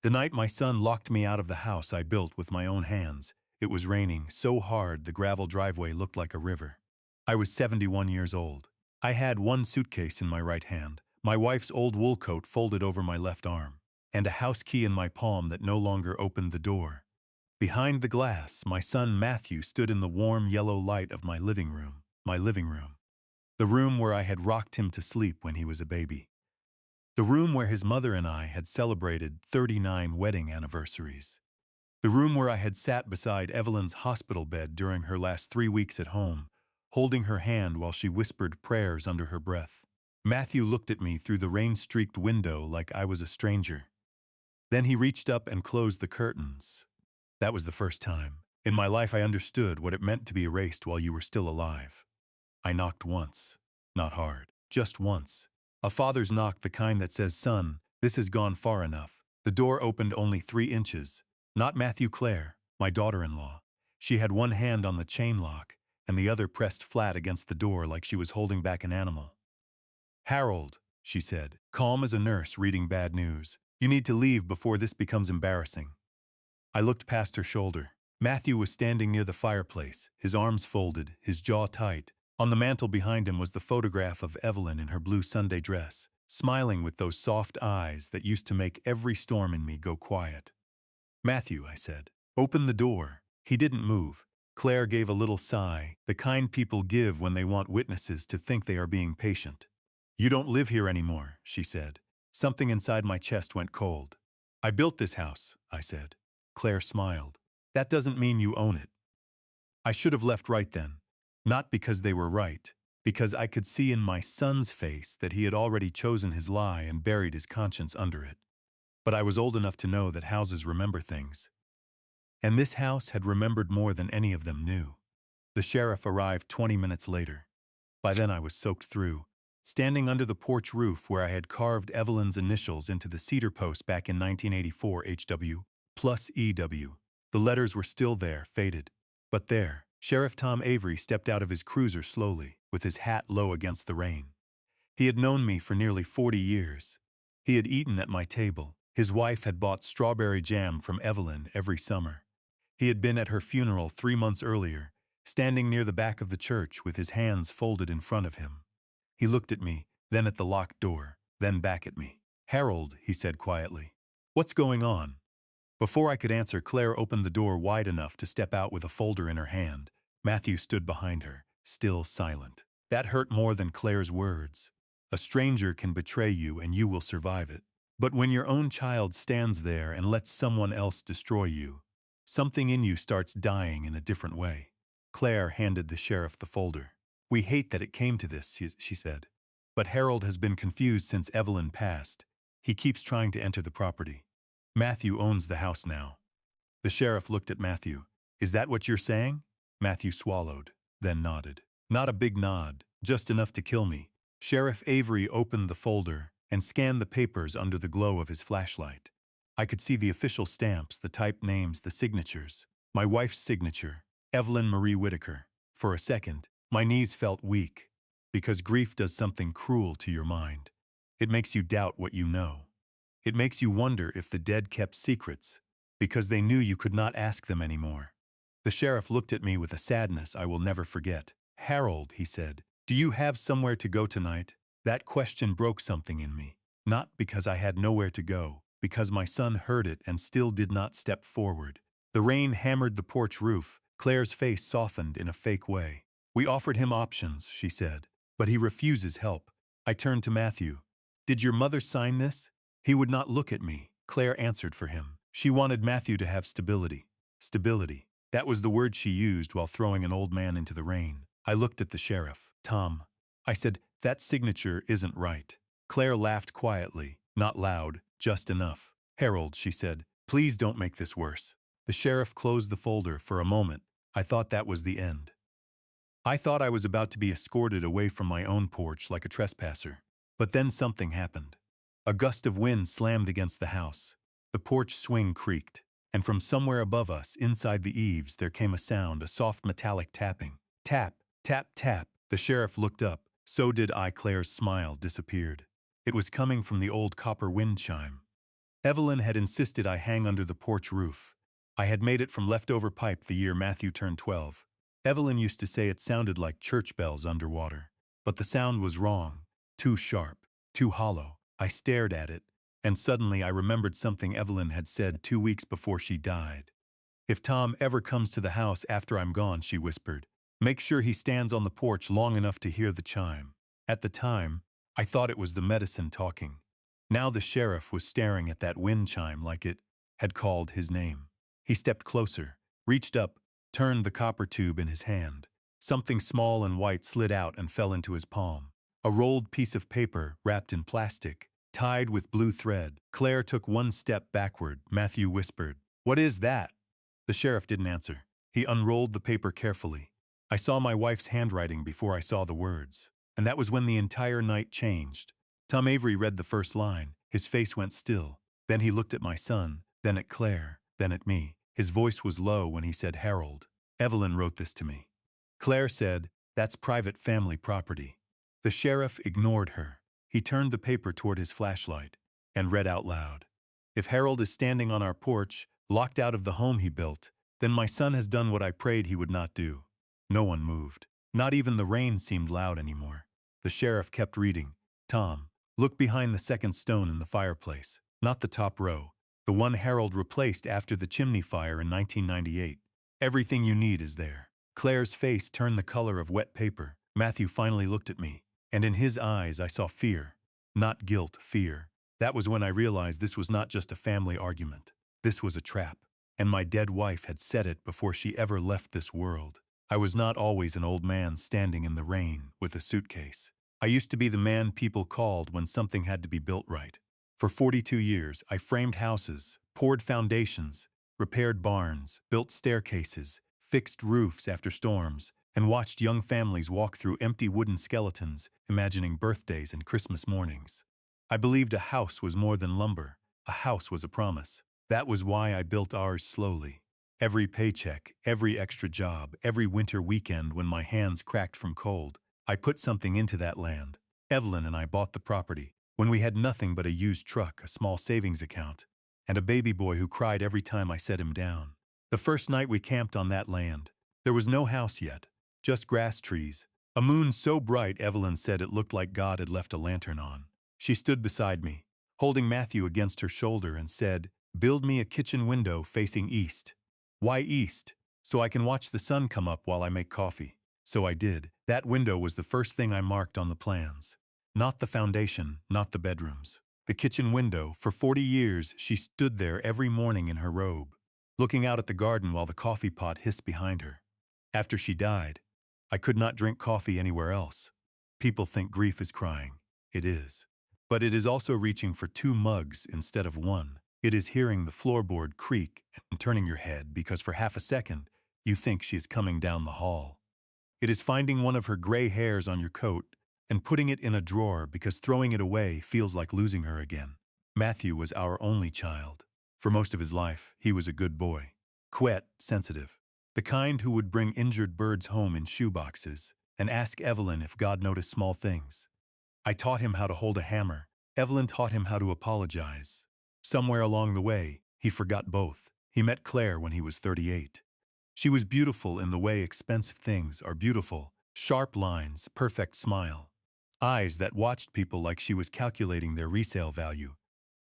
The night my son locked me out of the house I built with my own hands. It was raining so hard the gravel driveway looked like a river. I was 71 years old. I had one suitcase in my right hand, my wife's old wool coat folded over my left arm, and a house key in my palm that no longer opened the door. Behind the glass, my son Matthew stood in the warm yellow light of my living room. The room where I had rocked him to sleep when he was a baby. The room where his mother and I had celebrated 39 wedding anniversaries. The room where I had sat beside Evelyn's hospital bed during her last 3 weeks at home, holding her hand while she whispered prayers under her breath. Matthew looked at me through the rain-streaked window like I was a stranger. Then he reached up and closed the curtains. That was the first time in my life I understood what it meant to be erased while you were still alive. I knocked once. Not hard. Just once. A father's knock, the kind that says, "Son, this has gone far enough." The door opened only 3 inches. Not Matthew, Claire, my daughter-in-law. She had one hand on the chain lock, and the other pressed flat against the door like she was holding back an animal. "Harold," she said, calm as a nurse reading bad news, "you need to leave before this becomes embarrassing." I looked past her shoulder. Matthew was standing near the fireplace, his arms folded, his jaw tight. On the mantel behind him was the photograph of Evelyn in her blue Sunday dress, smiling with those soft eyes that used to make every storm in me go quiet. "Matthew," I said, "open the door." He didn't move. Claire gave a little sigh, the kind people give when they want witnesses to think they are being patient. "You don't live here anymore," she said. Something inside my chest went cold. "I built this house," I said. Claire smiled. "That doesn't mean you own it." I should have left right then. Not because they were right, because I could see in my son's face that he had already chosen his lie and buried his conscience under it. But I was old enough to know that houses remember things. And this house had remembered more than any of them knew. The sheriff arrived 20 minutes later. By then I was soaked through, standing under the porch roof where I had carved Evelyn's initials into the cedar post back in 1984, HW plus EW. The letters were still there, faded. But there, Sheriff Tom Avery stepped out of his cruiser slowly, with his hat low against the rain. He had known me for nearly 40 years. He had eaten at my table. His wife had bought strawberry jam from Evelyn every summer. He had been at her funeral 3 months earlier, standing near the back of the church with his hands folded in front of him. He looked at me, then at the locked door, then back at me. "Harold," he said quietly, "what's going on?" Before I could answer, Claire opened the door wide enough to step out with a folder in her hand. Matthew stood behind her, still silent. That hurt more than Claire's words. A stranger can betray you and you will survive it. But when your own child stands there and lets someone else destroy you, something in you starts dying in a different way. Claire handed the sheriff the folder. "We hate that it came to this," she said. "But Harold has been confused since Evelyn passed. He keeps trying to enter the property. Matthew owns the house now." The sheriff looked at Matthew. "Is that what you're saying?" Matthew swallowed, then nodded. Not a big nod, just enough to kill me. Sheriff Avery opened the folder and scanned the papers under the glow of his flashlight. I could see the official stamps, the typed names, the signatures. My wife's signature, Evelyn Marie Whitaker. For a second, my knees felt weak, because grief does something cruel to your mind. It makes you doubt what you know. It makes you wonder if the dead kept secrets, because they knew you could not ask them anymore. The sheriff looked at me with a sadness I will never forget. "Harold," he said, "do you have somewhere to go tonight?" That question broke something in me. Not because I had nowhere to go, because my son heard it and still did not step forward. The rain hammered the porch roof. Claire's face softened in a fake way. "We offered him options," she said, "but he refuses help." I turned to Matthew. "Did your mother sign this?" He would not look at me. Claire answered for him. She wanted Matthew to have stability. Stability. That was the word she used while throwing an old man into the rain. I looked at the sheriff. "Tom," I said, "that signature isn't right." Claire laughed quietly, not loud, just enough. "Harold," she said, "please don't make this worse." The sheriff closed the folder. For a moment, I thought that was the end. I thought I was about to be escorted away from my own porch like a trespasser. But then something happened. A gust of wind slammed against the house. The porch swing creaked, and from somewhere above us, inside the eaves, there came a sound, a soft metallic tapping. Tap, tap, tap. The sheriff looked up. So did I. Claire's smile disappeared. It was coming from the old copper wind chime. Evelyn had insisted I hang under the porch roof. I had made it from leftover pipe the year Matthew turned 12. Evelyn used to say it sounded like church bells underwater. But the sound was wrong, too sharp, too hollow. I stared at it, and suddenly I remembered something Evelyn had said 2 weeks before she died. "If Tom ever comes to the house after I'm gone," she whispered, "make sure he stands on the porch long enough to hear the chime." At the time, I thought it was the medicine talking. Now the sheriff was staring at that wind chime like it had called his name. He stepped closer, reached up, turned the copper tube in his hand. Something small and white slid out and fell into his palm. A rolled piece of paper wrapped in plastic, tied with blue thread. Claire took one step backward. Matthew whispered, "What is that?" The sheriff didn't answer. He unrolled the paper carefully. I saw my wife's handwriting before I saw the words. And that was when the entire night changed. Tom Avery read the first line. His face went still. Then he looked at my son, then at Claire, then at me. His voice was low when he said, "Harold, Evelyn wrote this to me." Claire said, "That's private family property." The sheriff ignored her. He turned the paper toward his flashlight and read out loud. "If Harold is standing on our porch, locked out of the home he built, then my son has done what I prayed he would not do." No one moved. Not even the rain seemed loud anymore. The sheriff kept reading. "Tom, look behind the second stone in the fireplace. Not the top row. The one Harold replaced after the chimney fire in 1998. Everything you need is there." Claire's face turned the color of wet paper. Matthew finally looked at me, and in his eyes I saw fear. Not guilt, fear. That was when I realized this was not just a family argument. This was a trap, and my dead wife had set it before she ever left this world. I was not always an old man standing in the rain with a suitcase. I used to be the man people called when something had to be built right. For 42 years, I framed houses, poured foundations, repaired barns, built staircases, fixed roofs after storms, and watched young families walk through empty wooden skeletons, imagining birthdays and Christmas mornings. I believed a house was more than lumber. A house was a promise. That was why I built ours slowly. Every paycheck, every extra job, every winter weekend when my hands cracked from cold, I put something into that land. Evelyn and I bought the property when we had nothing but a used truck, a small savings account, and a baby boy who cried every time I set him down. The first night we camped on that land, there was no house yet, just grass trees. A moon so bright Evelyn said it looked like God had left a lantern on. She stood beside me, holding Matthew against her shoulder and said, "Build me a kitchen window facing east." "Why east?" "So I can watch the sun come up while I make coffee." So I did. That window was the first thing I marked on the plans. Not the foundation, not the bedrooms. The kitchen window. For 40 years, she stood there every morning in her robe, looking out at the garden while the coffee pot hissed behind her. After she died, I could not drink coffee anywhere else. People think grief is crying. It is. But it is also reaching for 2 mugs instead of 1. It is hearing the floorboard creak and turning your head because for half a second, you think she is coming down the hall. It is finding one of her gray hairs on your coat and putting it in a drawer because throwing it away feels like losing her again. Matthew was our only child. For most of his life, he was a good boy. Quiet, sensitive. The kind who would bring injured birds home in shoeboxes and ask Evelyn if God noticed small things. I taught him how to hold a hammer. Evelyn taught him how to apologize. Somewhere along the way, he forgot both. He met Claire when he was 38. She was beautiful in the way expensive things are beautiful. Sharp lines, perfect smile. Eyes that watched people like she was calculating their resale value.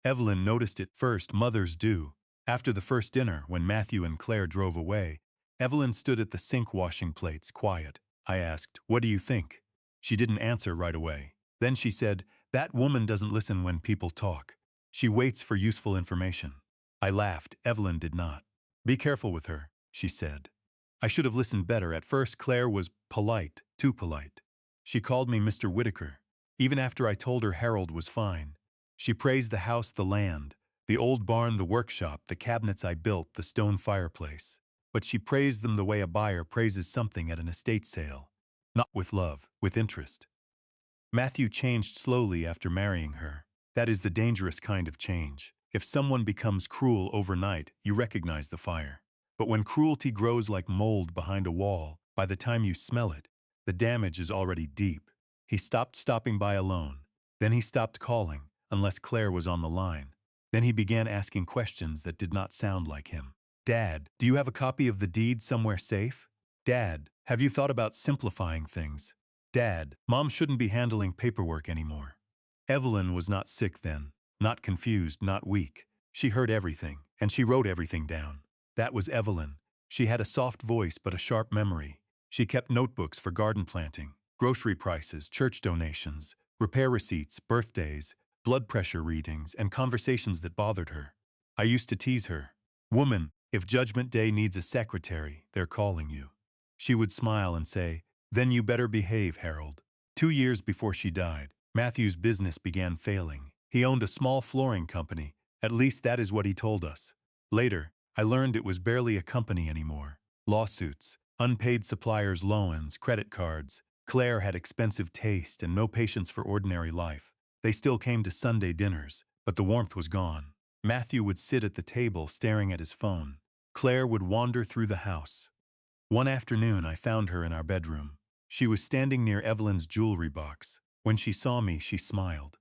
Evelyn noticed it first, mothers do. After the first dinner, when Matthew and Claire drove away, Evelyn stood at the sink washing plates, quiet. I asked, "What do you think?" She didn't answer right away. Then she said, "That woman doesn't listen when people talk. She waits for useful information." I laughed. Evelyn did not. "Be careful with her," she said. I should have listened better. At first, Claire was polite, too polite. She called me Mr. Whitaker, even after I told her Harold was fine. She praised the house, the land, the old barn, the workshop, the cabinets I built, the stone fireplace. But she praised them the way a buyer praises something at an estate sale. Not with love, with interest. Matthew changed slowly after marrying her. That is the dangerous kind of change. If someone becomes cruel overnight, you recognize the fire. But when cruelty grows like mold behind a wall, by the time you smell it, the damage is already deep. He stopped stopping by alone. Then he stopped calling, unless Claire was on the line. Then he began asking questions that did not sound like him. Dad, do you have a copy of the deed somewhere safe? Dad, have you thought about simplifying things? Dad, Mom shouldn't be handling paperwork anymore. Evelyn was not sick then, not confused, not weak. She heard everything, and she wrote everything down. That was Evelyn. She had a soft voice but a sharp memory. She kept notebooks for garden planting, grocery prices, church donations, repair receipts, birthdays, blood pressure readings, and conversations that bothered her. I used to tease her. Woman, if Judgment Day needs a secretary, they're calling you. She would smile and say, then you better behave, Harold. 2 years before she died, Matthew's business began failing. He owned a small flooring company. At least that is what he told us. Later, I learned it was barely a company anymore. Lawsuits, unpaid suppliers' loans, credit cards. Claire had expensive taste and no patience for ordinary life. They still came to Sunday dinners, but the warmth was gone. Matthew would sit at the table staring at his phone. Claire would wander through the house. One afternoon, I found her in our bedroom. She was standing near Evelyn's jewelry box. When she saw me, she smiled.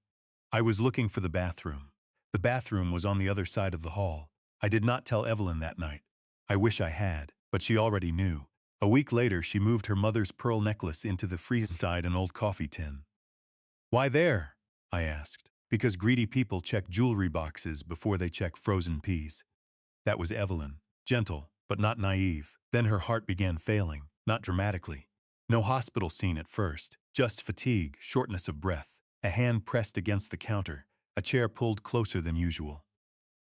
I was looking for the bathroom. The bathroom was on the other side of the hall. I did not tell Evelyn that night. I wish I had, but she already knew. A week later, she moved her mother's pearl necklace into the freezer inside an old coffee tin. Why there? I asked. Because greedy people check jewelry boxes before they check frozen peas. That was Evelyn, gentle, but not naive. Then her heart began failing, not dramatically. No hospital scene at first, just fatigue, shortness of breath, a hand pressed against the counter, a chair pulled closer than usual.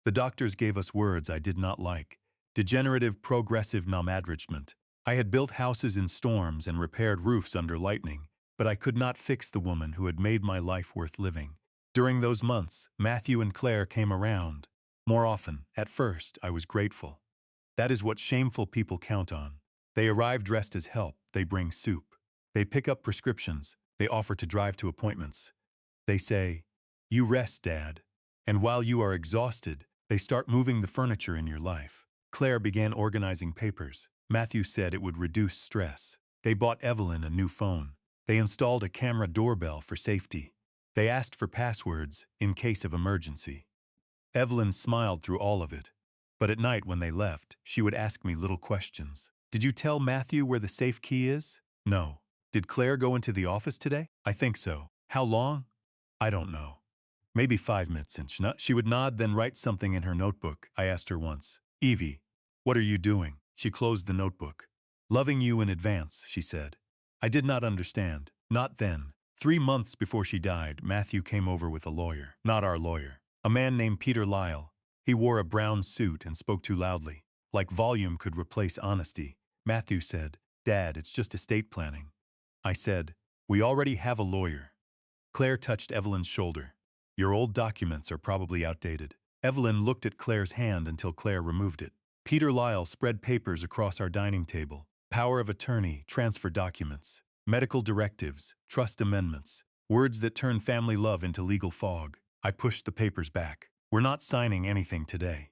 The doctors gave us words I did not like. Degenerative progressive malnourishment. I had built houses in storms and repaired roofs under lightning, but I could not fix the woman who had made my life worth living. During those months, Matthew and Claire came around. More often, at first, I was grateful. That is what shameful people count on. They arrive dressed as help, they bring soup. They pick up prescriptions, they offer to drive to appointments. They say, "You rest, Dad." And while you are exhausted, they start moving the furniture in your life. Claire began organizing papers. Matthew said it would reduce stress. They bought Evelyn a new phone. They installed a camera doorbell for safety. They asked for passwords in case of emergency. Evelyn smiled through all of it. But at night when they left, she would ask me little questions. Did you tell Matthew where the safe key is? No. Did Claire go into the office today? I think so. How long? I don't know. Maybe 5 minutes. And she would nod, then write something in her notebook. I asked her once, Evie, what are you doing? She closed the notebook. Loving you in advance, she said. I did not understand. Not then. 3 months before she died, Matthew came over with a lawyer. Not our lawyer. A man named Peter Lyle. He wore a brown suit and spoke too loudly. Like volume could replace honesty. Matthew said, Dad, it's just estate planning. I said, we already have a lawyer. Claire touched Evelyn's shoulder. Your old documents are probably outdated. Evelyn looked at Claire's hand until Claire removed it. Peter Lyle spread papers across our dining table. Power of attorney, transfer documents, medical directives, trust amendments, words that turn family love into legal fog. I pushed the papers back. We're not signing anything today.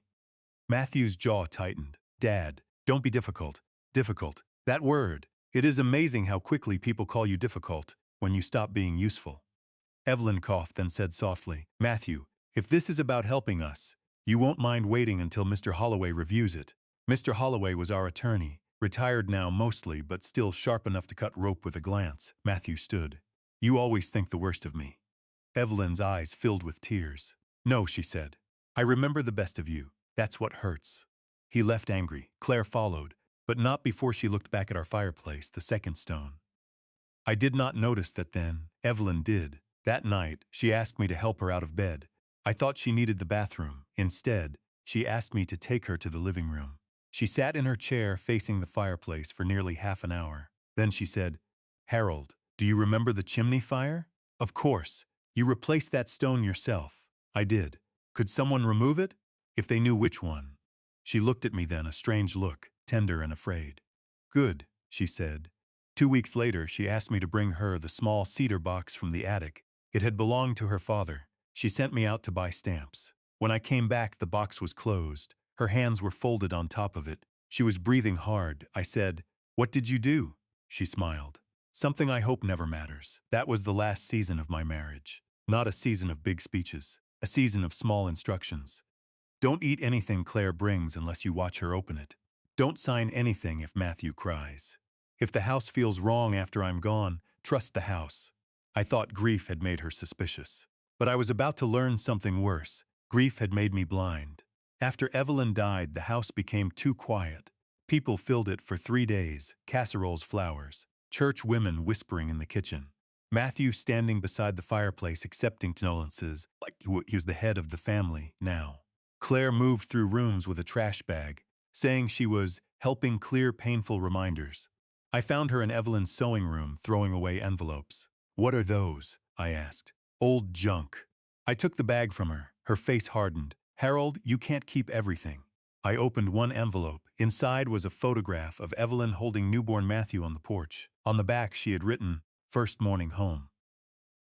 Matthew's jaw tightened. Dad, don't be difficult. Difficult. That word. It is amazing how quickly people call you difficult when you stop being useful. Evelyn coughed, then said softly, Matthew, if this is about helping us, you won't mind waiting until Mr. Holloway reviews it. Mr. Holloway was our attorney, retired now mostly, but still sharp enough to cut rope with a glance. Matthew stood. You always think the worst of me. Evelyn's eyes filled with tears. No, she said. I remember the best of you. That's what hurts. He left angry. Claire followed, but not before she looked back at our fireplace, the second stone. I did not notice that then. Evelyn did. That night, she asked me to help her out of bed. I thought she needed the bathroom. Instead, she asked me to take her to the living room. She sat in her chair facing the fireplace for nearly half an hour. Then she said, Harold, do you remember the chimney fire? Of course. You replaced that stone yourself. I did. Could someone remove it? If they knew which one. She looked at me then, a strange look, tender and afraid. Good, she said. 2 weeks later, she asked me to bring her the small cedar box from the attic. It had belonged to her father. She sent me out to buy stamps. When I came back, the box was closed. Her hands were folded on top of it. She was breathing hard. I said, What did you do? She smiled. Something I hope never matters. That was the last season of my marriage. Not a season of big speeches. a season of small instructions. Don't eat anything Claire brings unless you watch her open it. Don't sign anything if Matthew cries. If the house feels wrong after I'm gone, trust the house. I thought grief had made her suspicious. But I was about to learn something worse. Grief had made me blind. After Evelyn died, the house became too quiet. People filled it for 3 days, casseroles, flowers, church women whispering in the kitchen. Matthew standing beside the fireplace accepting condolences like he was the head of the family now. Claire moved through rooms with a trash bag, saying she was helping clear painful reminders. I found her in Evelyn's sewing room throwing away envelopes. "What are those?" I asked. "Old junk." I took the bag from her. Her face hardened. "Harold, you can't keep everything." I opened one envelope. Inside was a photograph of Evelyn holding newborn Matthew on the porch. On the back she had written, "First morning home."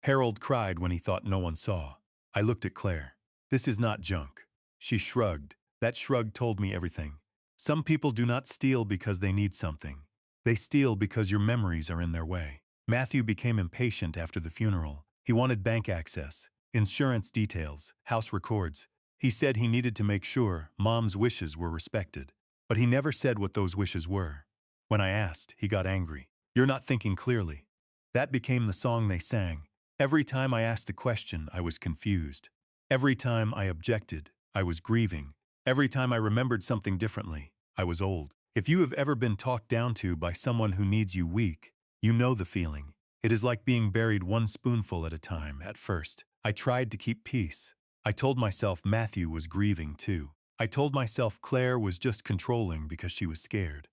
Harold cried when he thought no one saw. I looked at Claire. "This is not junk." She shrugged. That shrug told me everything. Some people do not steal because they need something. They steal because your memories are in their way. Matthew became impatient after the funeral. He wanted bank access, insurance details, house records. He said he needed to make sure Mom's wishes were respected. But he never said what those wishes were. When I asked, he got angry. "You're not thinking clearly." That became the song they sang. Every time I asked a question, I was confused. Every time I objected, I was grieving. Every time I remembered something differently, I was old. If you have ever been talked down to by someone who needs you weak, you know the feeling. It is like being buried one spoonful at a time. At first, I tried to keep peace. I told myself Matthew was grieving too. I told myself Claire was just controlling because she was scared.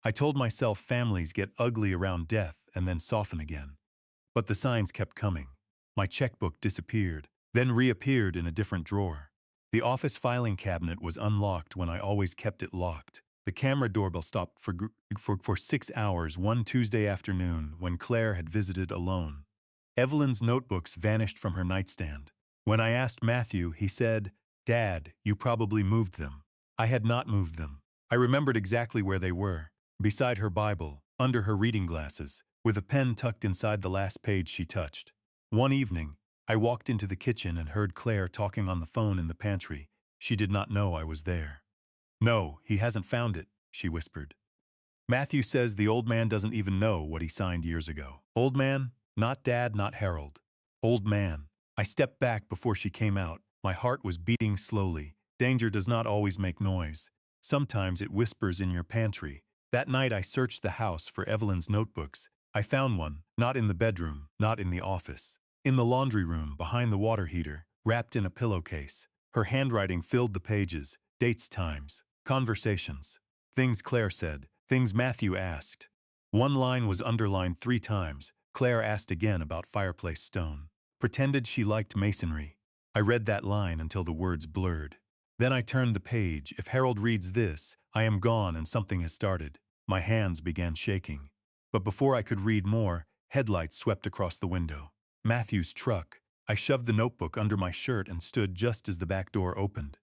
I told myself families get ugly around death and then soften again. But the signs kept coming. My checkbook disappeared, then reappeared in a different drawer. The office filing cabinet was unlocked when I always kept it locked. The camera doorbell stopped for 6 hours one Tuesday afternoon when Claire had visited alone. Evelyn's notebooks vanished from her nightstand. When I asked Matthew, he said, "Dad, you probably moved them." I had not moved them. I remembered exactly where they were, beside her Bible, under her reading glasses, with a pen tucked inside the last page she touched. One evening, I walked into the kitchen and heard Claire talking on the phone in the pantry. She did not know I was there. "No, he hasn't found it," she whispered. "Matthew says the old man doesn't even know what he signed years ago." Old man? Not Dad, not Harold. Old man. I stepped back before she came out. My heart was beating slowly. Danger does not always make noise. Sometimes it whispers in your pantry. That night I searched the house for Evelyn's notebooks. I found one, not in the bedroom, not in the office. In the laundry room, behind the water heater, wrapped in a pillowcase. Her handwriting filled the pages, dates, times, conversations. Things Claire said, things Matthew asked. One line was underlined 3 times. Claire asked again about fireplace stone. Pretended she liked masonry. I read that line until the words blurred. Then I turned the page. If Harold reads this, I am gone and something has started. My hands began shaking. But before I could read more, headlights swept across the window. Matthew's truck. I shoved the notebook under my shirt and stood just as the back door opened.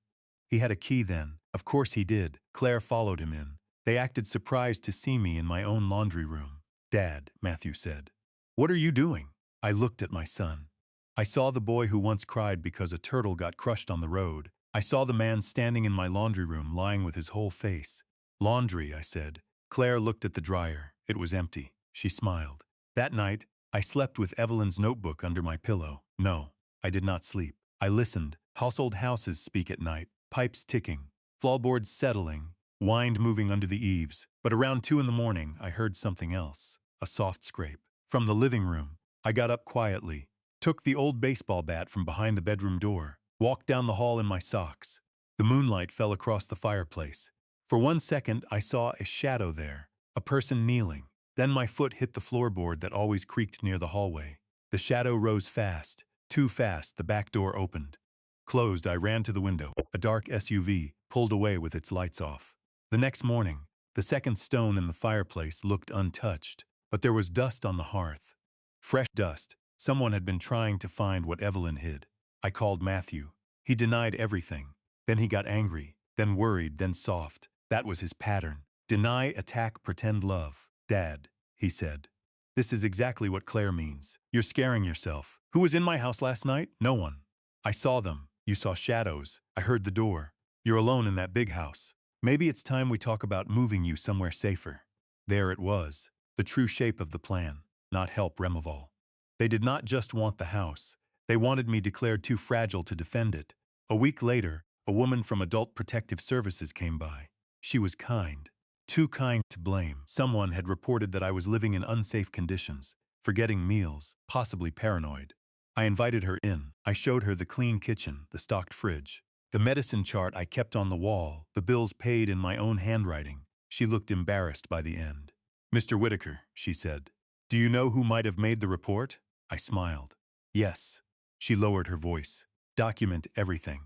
He had a key then. Of course he did. Claire followed him in. They acted surprised to see me in my own laundry room. "Dad," Matthew said. "What are you doing?" I looked at my son. I saw the boy who once cried because a turtle got crushed on the road. I saw the man standing in my laundry room lying with his whole face. "Laundry," I said. Claire looked at the dryer. It was empty. She smiled. That night, I slept with Evelyn's notebook under my pillow. No, I did not sleep. I listened. Household houses speak at night. Pipes ticking. Floorboards settling. Wind moving under the eaves. But around 2 in the morning, I heard something else. A soft scrape. From the living room, I got up quietly, took the old baseball bat from behind the bedroom door, walked down the hall in my socks. The moonlight fell across the fireplace. For 1 second, I saw a shadow there, a person kneeling. Then my foot hit the floorboard that always creaked near the hallway. The shadow rose fast, too fast. The back door opened. Closed, I ran to the window. A dark SUV pulled away with its lights off. The next morning, the second stone in the fireplace looked untouched. But there was dust on the hearth. Fresh dust. Someone had been trying to find what Evelyn hid. I called Matthew. He denied everything. Then he got angry, then worried, then soft. That was his pattern. Deny, attack, pretend love. "Dad," he said. "This is exactly what Claire means. You're scaring yourself. Who was in my house last night? No one. I saw them. You saw shadows. I heard the door. You're alone in that big house. Maybe it's time we talk about moving you somewhere safer. There it was, the true shape of the plan, not help Removal. They did not just want the house. They wanted me declared too fragile to defend it. A week later, a woman from Adult Protective Services came by. She was kind. Too kind to blame. Someone had reported that I was living in unsafe conditions, forgetting meals, possibly paranoid. I invited her in. I showed her the clean kitchen, the stocked fridge, the medicine chart I kept on the wall, the bills paid in my own handwriting. She looked embarrassed by the end. "Mr. Whitaker," she said, "do you know who might have made the report?" I smiled. "Yes." She lowered her voice. "Document everything."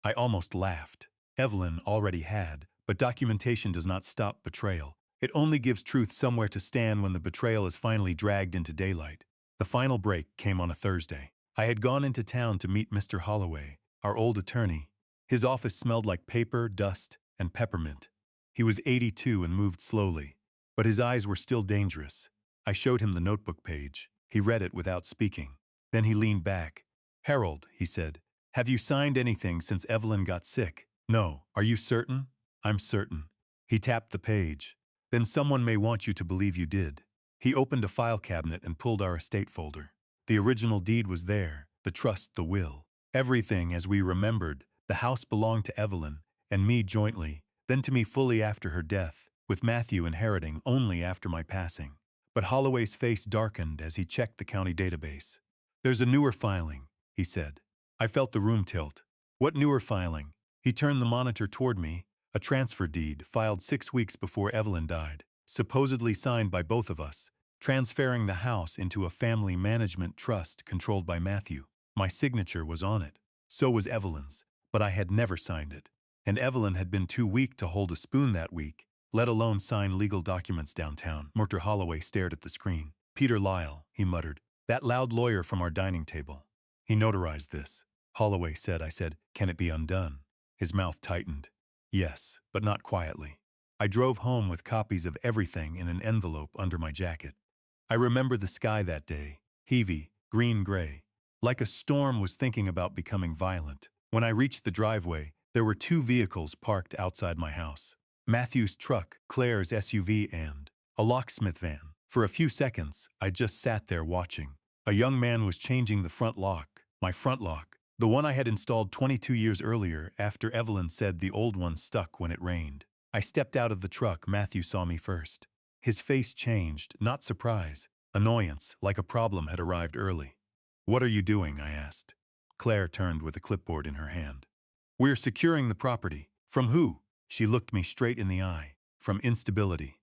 I almost laughed. Evelyn already had, but documentation does not stop betrayal. It only gives truth somewhere to stand when the betrayal is finally dragged into daylight. The final break came on a Thursday. I had gone into town to meet Mr. Holloway, our old attorney. His office smelled like paper, dust, and peppermint. He was 82 and moved slowly, but his eyes were still dangerous. I showed him the notebook page. He read it without speaking. Then he leaned back. "Harold," he said, "have you signed anything since Evelyn got sick?" "No. Are you certain?" "I'm certain." He tapped the page. "Then someone may want you to believe you did." He opened a file cabinet and pulled our estate folder. The original deed was there, the trust, the will. Everything as we remembered. The house belonged to Evelyn, and me jointly, then to me fully after her death, with Matthew inheriting only after my passing. But Holloway's face darkened as he checked the county database. "There's a newer filing," he said. I felt the room tilt. "What newer filing?" He turned the monitor toward me. "A transfer deed filed 6 weeks before Evelyn died, supposedly signed by both of us, transferring the house into a family management trust controlled by Matthew. My signature was on it. So was Evelyn's, but I had never signed it. And Evelyn had been too weak to hold a spoon that week, let alone sign legal documents downtown." Mr. Holloway stared at the screen. "Peter Lyle," he muttered, "that loud lawyer from our dining table. He notarized this." Holloway said. I said, "Can it be undone?" His mouth tightened. "Yes, but not quietly." I drove home with copies of everything in an envelope under my jacket. I remember the sky that day, heavy, green-gray, like a storm was thinking about becoming violent. When I reached the driveway, there were 2 vehicles parked outside my house. Matthew's truck, Claire's SUV, and a locksmith van. For a few seconds, I just sat there watching. A young man was changing the front lock, my front lock, the one I had installed 22 years earlier after Evelyn said the old one stuck when it rained. I stepped out of the truck. Matthew saw me first. His face changed, not surprise, annoyance, like a problem had arrived early. "What are you doing?" I asked. Claire turned with a clipboard in her hand. "We're securing the property." "From who?" She looked me straight in the eye. "From instability."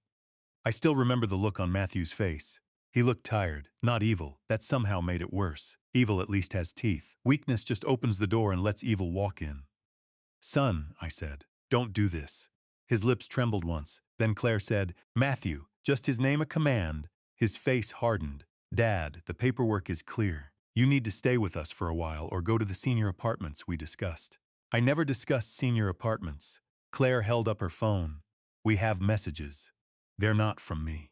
I still remember the look on Matthew's face. He looked tired, not evil. That somehow made it worse. Evil at least has teeth. Weakness just opens the door and lets evil walk in. "Son," I said, "don't do this." His lips trembled once. Then Claire said, "Matthew," just his name a command. His face hardened. "Dad, the paperwork is clear. You need to stay with us for a while or go to the senior apartments we discussed." I never discussed senior apartments. Claire held up her phone. "We have messages. They're not from me."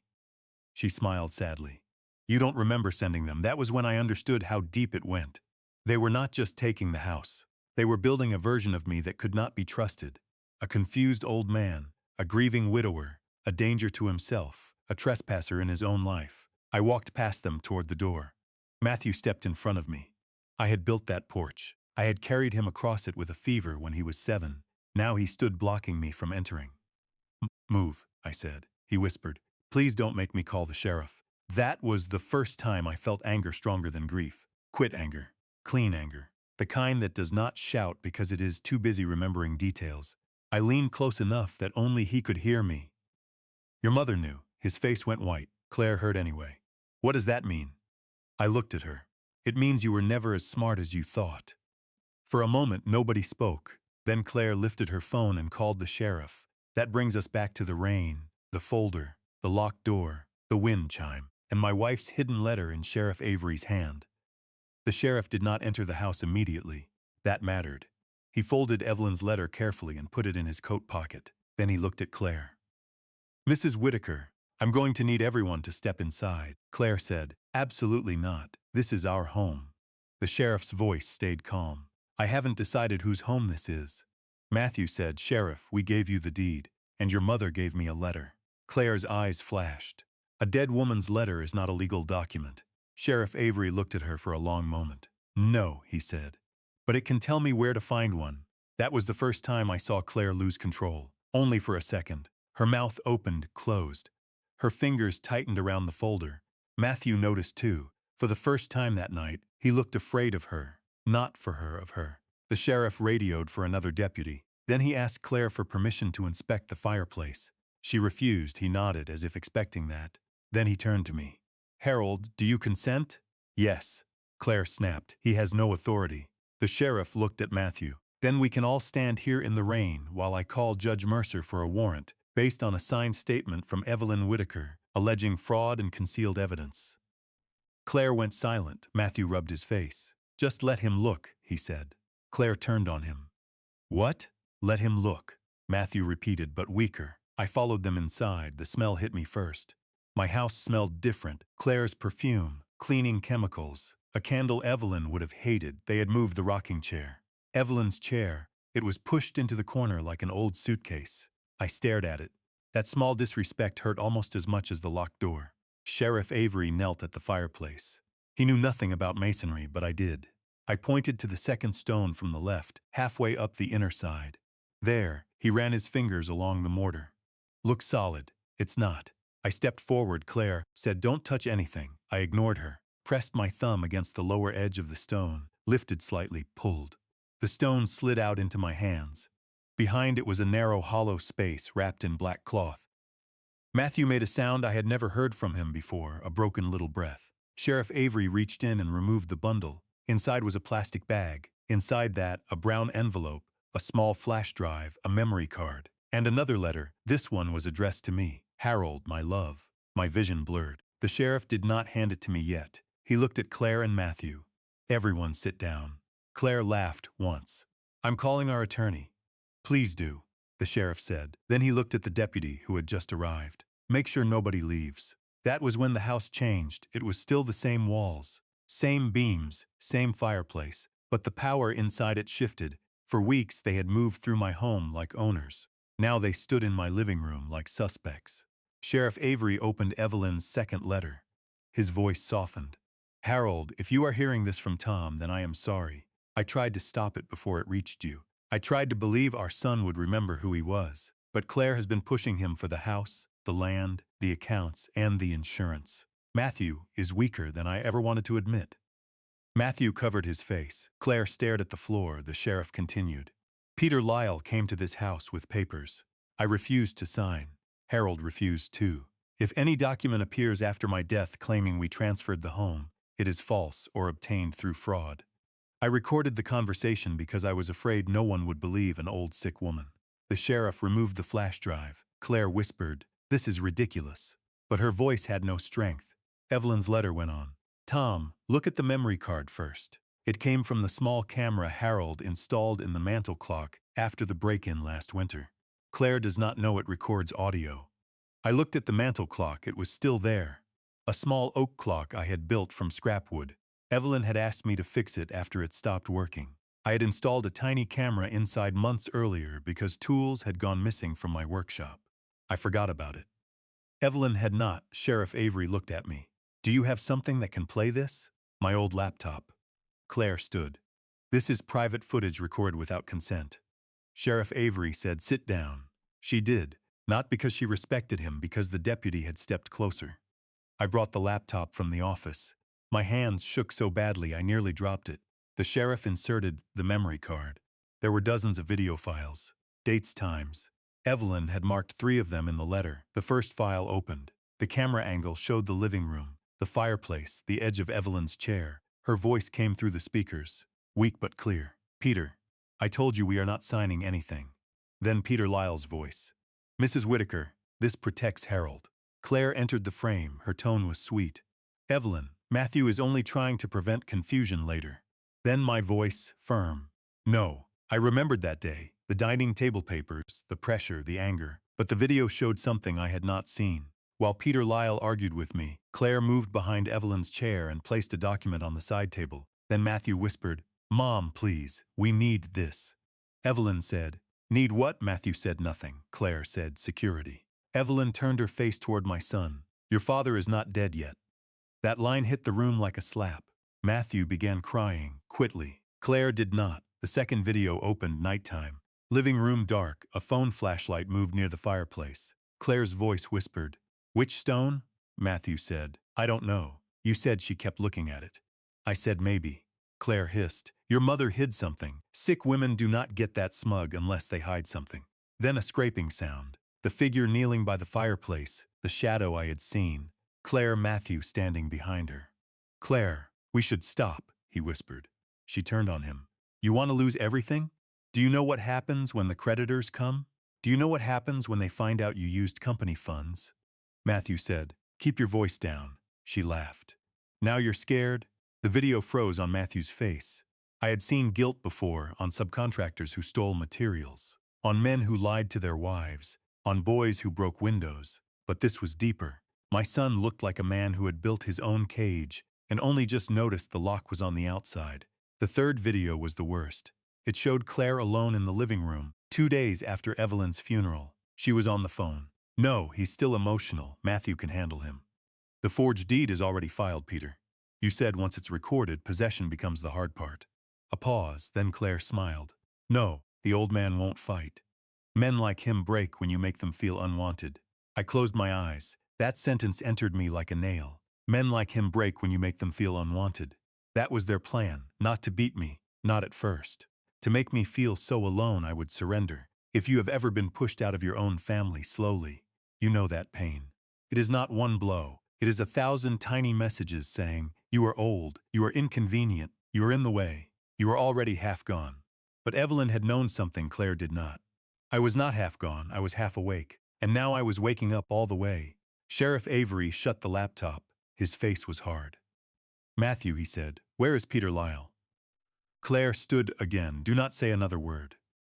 She smiled sadly. "You don't remember sending them. That was when I understood how deep it went. They were not just taking the house. They were building a version of me that could not be trusted. A confused old man, a grieving widower, a danger to himself, a trespasser in his own life." I walked past them toward the door. Matthew stepped in front of me. I had built that porch. I had carried him across it with a fever when he was 7. Now he stood blocking me from entering. "Move," I said. He whispered, "Please don't make me call the sheriff." That was the first time I felt anger stronger than grief. Quit anger. Clean anger. The kind that does not shout because it is too busy remembering details. I leaned close enough that only he could hear me. "Your mother knew." His face went white. "Claire heard anyway." "What does that mean?" I looked at her. "It means you were never as smart as you thought." For a moment, nobody spoke. Then Claire lifted her phone and called the sheriff. That brings us back to the rain, the folder, the locked door, the wind chime, and my wife's hidden letter in Sheriff Avery's hand. The sheriff did not enter the house immediately. That mattered. He folded Evelyn's letter carefully and put it in his coat pocket. Then he looked at Claire. "Mrs. Whitaker, I'm going to need everyone to step inside." Claire said, "Absolutely not. This is our home." The sheriff's voice stayed calm. I haven't decided whose home this is. Matthew said, Sheriff, we gave you the deed, and your mother gave me a letter. Claire's eyes flashed. A dead woman's letter is not a legal document. Sheriff Avery looked at her for a long moment. No, he said. But it can tell me where to find one. That was the first time I saw Claire lose control. Only for a second. Her mouth opened, closed. Her fingers tightened around the folder. Matthew noticed too. For the first time that night, he looked afraid of her. Not for her, of her. The sheriff radioed for another deputy. Then he asked Claire for permission to inspect the fireplace. She refused. He nodded as if expecting that. Then he turned to me. Harold, do you consent? Yes. Claire snapped. He has no authority. The sheriff looked at Matthew. Then we can all stand here in the rain while I call Judge Mercer for a warrant, based on a signed statement from Evelyn Whitaker, alleging fraud and concealed evidence. Claire went silent. Matthew rubbed his face. Just let him look, he said. Claire turned on him. What? Let him look, Matthew repeated, but weaker. I followed them inside. The smell hit me first. My house smelled different. Claire's perfume, cleaning chemicals, a candle Evelyn would have hated. They had moved the rocking chair. Evelyn's chair. It was pushed into the corner like an old suitcase. I stared at it. That small disrespect hurt almost as much as the locked door. Sheriff Avery knelt at the fireplace. He knew nothing about masonry, but I did. I pointed to the second stone from the left, halfway up the inner side. There, he ran his fingers along the mortar. Looks solid. It's not. I stepped forward. Claire said, don't touch anything. I ignored her, pressed my thumb against the lower edge of the stone, lifted slightly, pulled. The stone slid out into my hands. Behind it was a narrow, hollow space wrapped in black cloth. Matthew made a sound I had never heard from him before, a broken little breath. Sheriff Avery reached in and removed the bundle. Inside was a plastic bag. Inside that, a brown envelope, a small flash drive, a memory card, and another letter. This one was addressed to me. Harold, my love. My vision blurred. The sheriff did not hand it to me yet. He looked at Claire and Matthew. Everyone sit down. Claire laughed once. I'm calling our attorney. Please do, the sheriff said. Then he looked at the deputy who had just arrived. Make sure nobody leaves. That was when the house changed. It was still the same walls, same beams, same fireplace, but the power inside it shifted. For weeks they had moved through my home like owners. Now they stood in my living room like suspects. Sheriff Avery opened Evelyn's second letter. His voice softened. Harold, if you are hearing this from Tom, then I am sorry. I tried to stop it before it reached you. I tried to believe our son would remember who he was. But Claire has been pushing him for the house, the land, the accounts, and the insurance. Matthew is weaker than I ever wanted to admit. Matthew covered his face. Claire stared at the floor. The sheriff continued. Peter Lyle came to this house with papers. I refused to sign. Harold refused too. If any document appears after my death claiming we transferred the home, it is false or obtained through fraud. I recorded the conversation because I was afraid no one would believe an old sick woman. The sheriff removed the flash drive. Claire whispered, "This is ridiculous." But her voice had no strength. Evelyn's letter went on. Tom, look at the memory card first. It came from the small camera Harold installed in the mantel clock after the break-in last winter. Claire does not know it records audio. I looked at the mantel clock. It was still there. A small oak clock I had built from scrap wood. Evelyn had asked me to fix it after it stopped working. I had installed a tiny camera inside months earlier because tools had gone missing from my workshop. I forgot about it. Evelyn had not. Sheriff Avery looked at me. Do you have something that can play this? My old laptop. Claire stood. This is private footage recorded without consent. Sheriff Avery said, sit down. She did, not because she respected him, because the deputy had stepped closer. I brought the laptop from the office. My hands shook so badly I nearly dropped it. The sheriff inserted the memory card. There were dozens of video files, dates, times. Evelyn had marked 3 of them in the letter. The first file opened. The camera angle showed the living room, the fireplace, the edge of Evelyn's chair. Her voice came through the speakers, weak but clear. Peter, I told you we are not signing anything. Then Peter Lyle's voice. Mrs. Whitaker, this protects Harold. Claire entered the frame. Her tone was sweet. Evelyn, Matthew is only trying to prevent confusion later. Then my voice, firm. No, I remembered that day. The dining table papers, the pressure, the anger. But the video showed something I had not seen. While Peter Lyle argued with me, Claire moved behind Evelyn's chair and placed a document on the side table. Then Matthew whispered, Mom, please, we need this. Evelyn said. Need what? Matthew said nothing. Claire said, security. Evelyn turned her face toward my son. Your father is not dead yet. That line hit the room like a slap. Matthew began crying, quickly. Claire did not. The second video opened nighttime. Living room dark, a phone flashlight moved near the fireplace. Claire's voice whispered. Which stone? Matthew said. I don't know. You said she kept looking at it. I said maybe. Claire hissed. Your mother hid something. Sick women do not get that smug unless they hide something. Then a scraping sound. The figure kneeling by the fireplace, the shadow I had seen. Claire, Matthew standing behind her. Claire, we should stop, he whispered. She turned on him. You want to lose everything? Do you know what happens when the creditors come? Do you know what happens when they find out you used company funds? Matthew said, keep your voice down. She laughed. Now you're scared? The video froze on Matthew's face. I had seen guilt before on subcontractors who stole materials, on men who lied to their wives, on boys who broke windows. But this was deeper. My son looked like a man who had built his own cage and only just noticed the lock was on the outside. The third video was the worst. It showed Claire alone in the living room, 2 days after Evelyn's funeral. She was on the phone. No, he's still emotional. Matthew can handle him. The forged deed is already filed, Peter. You said once it's recorded, possession becomes the hard part. A pause, then Claire smiled. No, the old man won't fight. Men like him break when you make them feel unwanted. I closed my eyes. That sentence entered me like a nail. Men like him break when you make them feel unwanted. That was their plan, not to beat me, not at first. To make me feel so alone I would surrender. If you have ever been pushed out of your own family slowly, you know that pain. It is not one blow. It is 1,000 tiny messages saying, you are old, you are inconvenient, you are in the way, you are already half gone. But Evelyn had known something Claire did not. I was not half gone, I was half awake. And now I was waking up all the way. Sheriff Avery shut the laptop. His face was hard. Matthew, he said, where is Peter Lyle? Claire stood again. Do not say another word.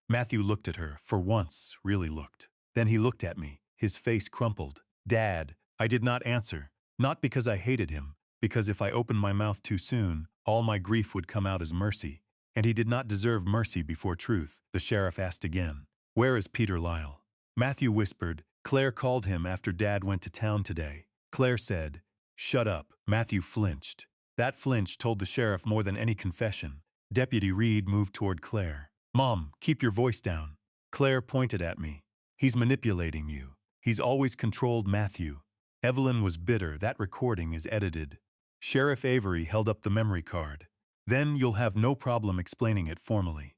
Matthew looked at her, for once, really looked. Then he looked at me. His face crumpled. Dad, I did not answer. Not because I hated him, because if I opened my mouth too soon, all my grief would come out as mercy. And he did not deserve mercy before truth. The sheriff asked again, where is Peter Lyle? Matthew whispered, Claire called him after Dad went to town today. Claire said, shut up. Matthew flinched. That flinch told the sheriff more than any confession. Deputy Reed moved toward Claire. Mom, keep your voice down. Claire pointed at me. He's manipulating you. He's always controlled Matthew. Evelyn was bitter. That recording is edited. Sheriff Avery held up the memory card. Then you'll have no problem explaining it formally.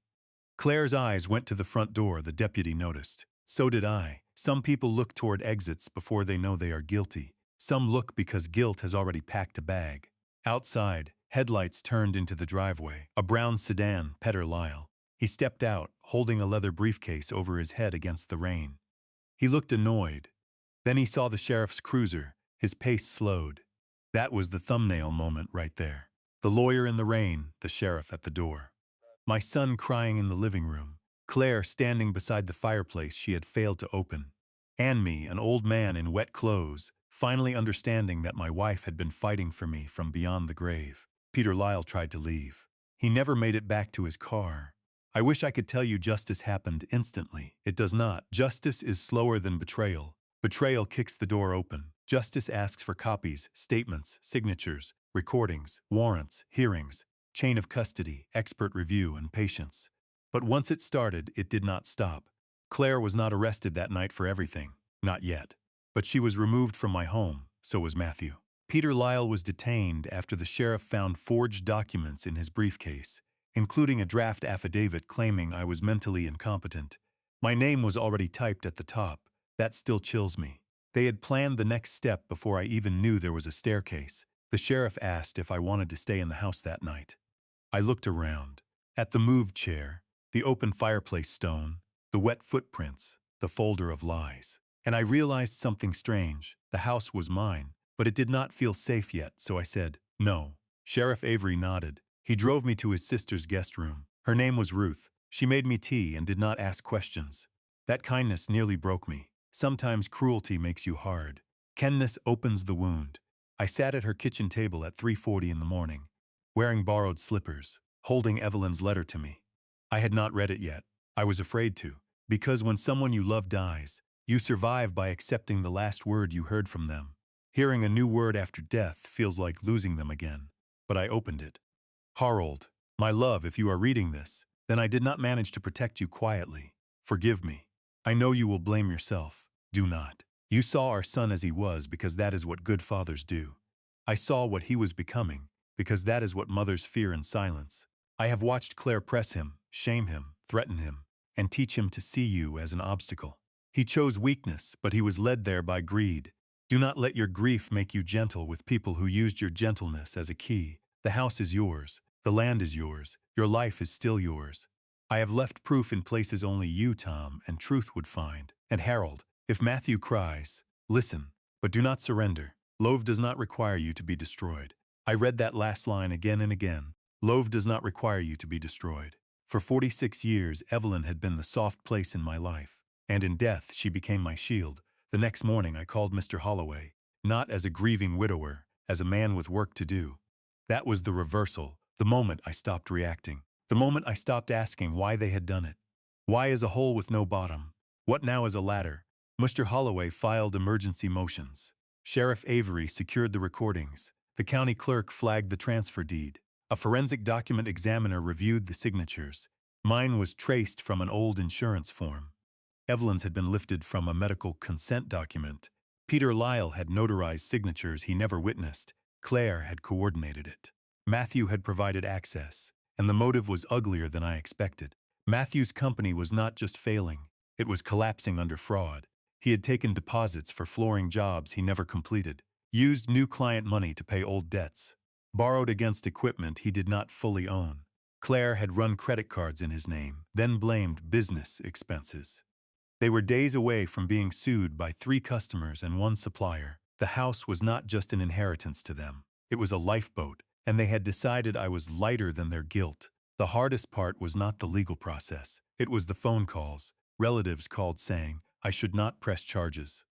Claire's eyes went to the front door, the deputy noticed. So did I. Some people look toward exits before they know they are guilty. Some look because guilt has already packed a bag. Outside, headlights turned into the driveway. A brown sedan, Peter Lyle. He stepped out, holding a leather briefcase over his head against the rain. He looked annoyed. Then he saw the sheriff's cruiser. His pace slowed. That was the thumbnail moment right there. The lawyer in the rain, the sheriff at the door. My son crying in the living room. Claire standing beside the fireplace she had failed to open. And me, an old man in wet clothes, finally understanding that my wife had been fighting for me from beyond the grave. Peter Lyle tried to leave. He never made it back to his car. I wish I could tell you justice happened instantly. It does not. Justice is slower than betrayal. Betrayal kicks the door open. Justice asks for copies, statements, signatures, recordings, warrants, hearings, chain of custody, expert review, and patience. But once it started, it did not stop. Claire was not arrested that night for everything. Not yet. But she was removed from my home. So was Matthew. Peter Lyle was detained after the sheriff found forged documents in his briefcase, including a draft affidavit claiming I was mentally incompetent. My name was already typed at the top. That still chills me. They had planned the next step before I even knew there was a staircase. The sheriff asked if I wanted to stay in the house that night. I looked around. At the moved chair, the open fireplace stone, the wet footprints, the folder of lies. And I realized something strange. The house was mine, but it did not feel safe yet, so I said, no. Sheriff Avery nodded. He drove me to his sister's guest room. Her name was Ruth. She made me tea and did not ask questions. That kindness nearly broke me. Sometimes cruelty makes you hard. Kindness opens the wound. I sat at her kitchen table at 3:40 in the morning, wearing borrowed slippers, holding Evelyn's letter to me. I had not read it yet. I was afraid to, because when someone you love dies, you survive by accepting the last word you heard from them. Hearing a new word after death feels like losing them again. But I opened it. Harold, my love, if you are reading this, then I did not manage to protect you quietly. Forgive me. I know you will blame yourself. Do not. You saw our son as he was because that is what good fathers do. I saw what he was becoming because that is what mothers fear in silence. I have watched Claire press him, shame him, threaten him, and teach him to see you as an obstacle. He chose weakness, but he was led there by greed. Do not let your grief make you gentle with people who used your gentleness as a key. The house is yours. The land is yours. Your life is still yours. I have left proof in places only you, Tom, and truth would find. And Harold, if Matthew cries, listen, but do not surrender. Love does not require you to be destroyed. I read that last line again and again. Love does not require you to be destroyed. For 46 years, Evelyn had been the soft place in my life, and in death she became my shield. The next morning I called Mr. Holloway, not as a grieving widower, as a man with work to do. That was the reversal, the moment I stopped reacting, the moment I stopped asking why they had done it. Why is a hole with no bottom? What now is a ladder? Mr. Holloway filed emergency motions. Sheriff Avery secured the recordings. The county clerk flagged the transfer deed. A forensic document examiner reviewed the signatures. Mine was traced from an old insurance form. Evelyn's had been lifted from a medical consent document. Peter Lyle had notarized signatures he never witnessed. Claire had coordinated it. Matthew had provided access, and the motive was uglier than I expected. Matthew's company was not just failing, it was collapsing under fraud. He had taken deposits for flooring jobs he never completed, used new client money to pay old debts, borrowed against equipment he did not fully own. Claire had run credit cards in his name, then blamed business expenses. They were days away from being sued by 3 customers and 1 supplier. The house was not just an inheritance to them. It was a lifeboat, and they had decided I was lighter than their guilt. The hardest part was not the legal process. It was the phone calls. Relatives called saying I should not press charges.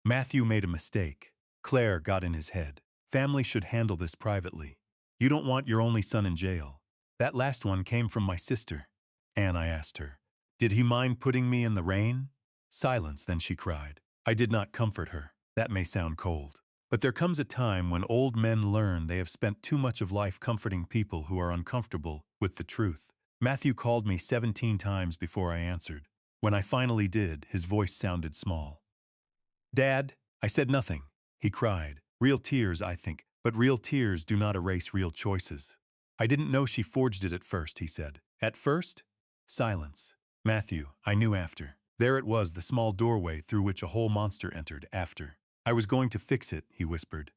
Matthew made a mistake. Claire got in his head. Family should handle this privately. You don't want your only son in jail. That last one came from my sister. Anne, I asked her, did he mind putting me in the rain? Silence, then she cried. I did not comfort her. That may sound cold. But there comes a time when old men learn they have spent too much of life comforting people who are uncomfortable with the truth. Matthew called me 17 times before I answered. When I finally did, his voice sounded small. Dad, I said nothing. He cried. Real tears, I think, but real tears do not erase real choices. I didn't know she forged it at first, he said. At first? Silence. Matthew, I knew after. There it was, the small doorway through which a whole monster entered after. I was going to fix it, he whispered.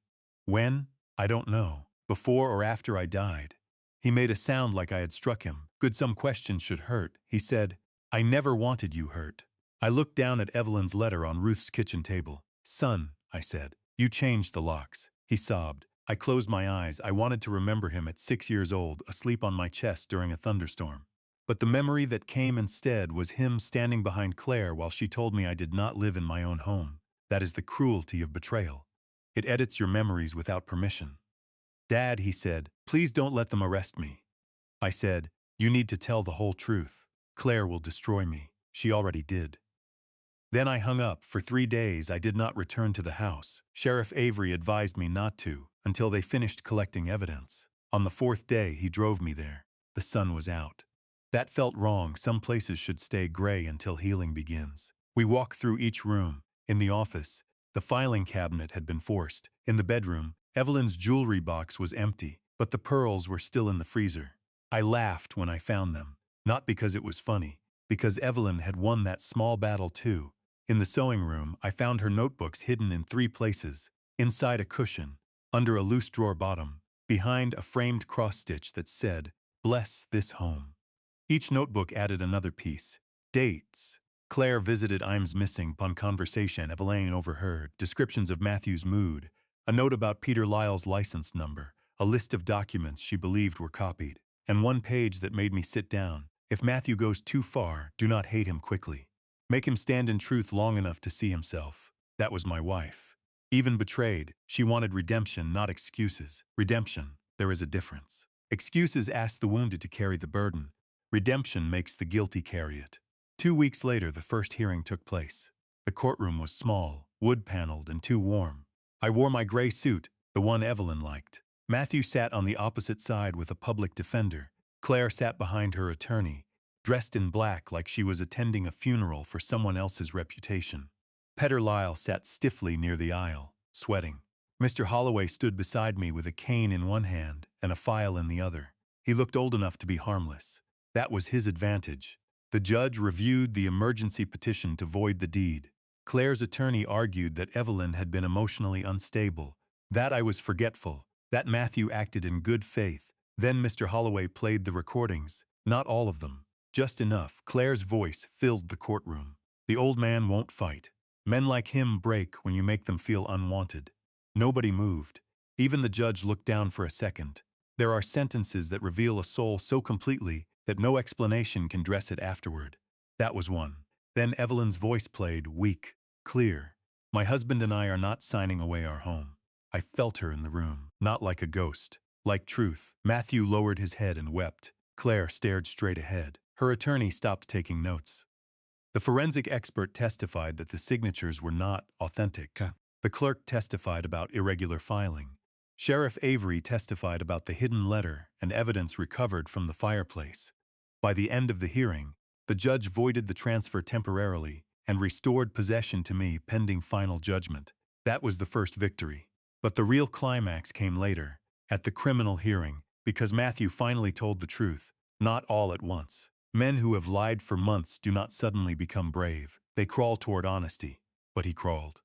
When? I don't know. Before or after I died. He made a sound like I had struck him. Good, some questions should hurt. He said, I never wanted you hurt. I looked down at Evelyn's letter on Ruth's kitchen table. Son, I said, you changed the locks. He sobbed. I closed my eyes. I wanted to remember him at 6 years old, asleep on my chest during a thunderstorm. But the memory that came instead was him standing behind Claire while she told me I did not live in my own home. That is the cruelty of betrayal. It edits your memories without permission. Dad, he said, please don't let them arrest me. I said, you need to tell the whole truth. Claire will destroy me. She already did. Then I hung up. For 3 days I did not return to the house. Sheriff Avery advised me not to, until they finished collecting evidence. On the 4th day he drove me there. The sun was out. That felt wrong. Some places should stay gray until healing begins. We walked through each room. In the office, the filing cabinet had been forced. In the bedroom, Evelyn's jewelry box was empty, but the pearls were still in the freezer. I laughed when I found them, not because it was funny, because Evelyn had won that small battle too. In the sewing room, I found her notebooks hidden in 3 places: inside a cushion, under a loose drawer bottom, behind a framed cross-stitch that said, "Bless this home." Each notebook added another piece. Dates. Claire visited Imes missing upon conversation Evelyn overheard, descriptions of Matthew's mood, a note about Peter Lyle's license number, a list of documents she believed were copied, and 1 page that made me sit down. If Matthew goes too far, do not hate him quickly. Make him stand in truth long enough to see himself. That was my wife. Even betrayed, she wanted redemption, not excuses. Redemption, there is a difference. Excuses ask the wounded to carry the burden. Redemption makes the guilty carry it. 2 weeks later, the first hearing took place. The courtroom was small, wood-paneled, and too warm. I wore my gray suit, the one Evelyn liked. Matthew sat on the opposite side with a public defender. Claire sat behind her attorney, dressed in black like she was attending a funeral for someone else's reputation. Peter Lyle sat stiffly near the aisle, sweating. Mr. Holloway stood beside me with a cane in one hand and a file in the other. He looked old enough to be harmless. That was his advantage. The judge reviewed the emergency petition to void the deed. Claire's attorney argued that Evelyn had been emotionally unstable, that I was forgetful, that Matthew acted in good faith. Then Mr. Holloway played the recordings, not all of them, just enough. Claire's voice filled the courtroom. The old man won't fight. Men like him break when you make them feel unwanted. Nobody moved. Even the judge looked down for a second. There are sentences that reveal a soul so completely that no explanation can dress it afterward. That was one. Then Evelyn's voice played, weak, clear. My husband and I are not signing away our home. I felt her in the room, not like a ghost, like truth. Matthew lowered his head and wept. Claire stared straight ahead. Her attorney stopped taking notes. The forensic expert testified that the signatures were not authentic. The clerk testified about irregular filing. Sheriff Avery testified about the hidden letter and evidence recovered from the fireplace. By the end of the hearing, the judge voided the transfer temporarily and restored possession to me pending final judgment. That was the first victory. But the real climax came later, at the criminal hearing, because Matthew finally told the truth, not all at once. Men who have lied for months do not suddenly become brave. They crawl toward honesty. But he crawled.